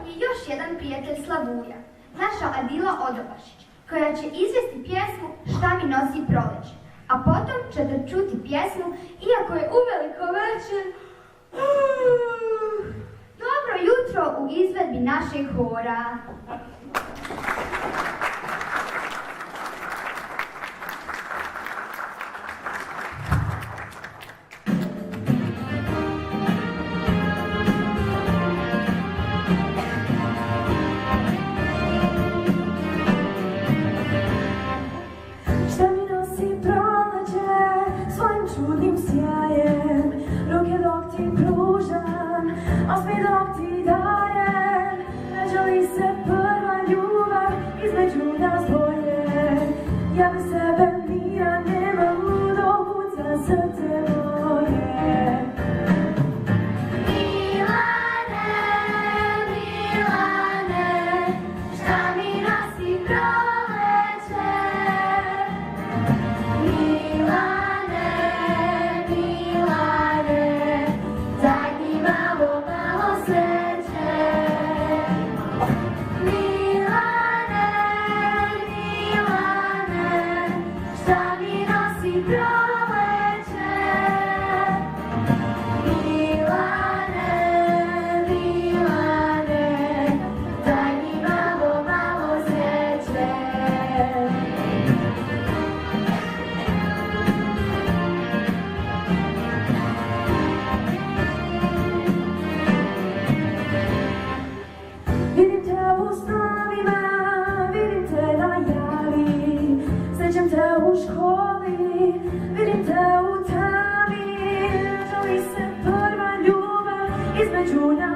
je još jedan prijatelj Slavuja, naša Adila Odobašić, koja će izvesti pjesmu Šta mi nosi proleće, a potom ćete čuti pjesmu Iako je uveliko večer. Dobro jutro u izvedbi našeg hora. Čudnim sjajem, ruke dok ti pružam, a sve dok ti dajem. Rađa li se prva ljubav između nas dvoje? Ja bez sebe mira nemam, ludo puca srce moje. Milane, Milane, šta mi nosi proleće? Milane, u školi, vidim te u tami. Rađa li se prva ljubav između nas?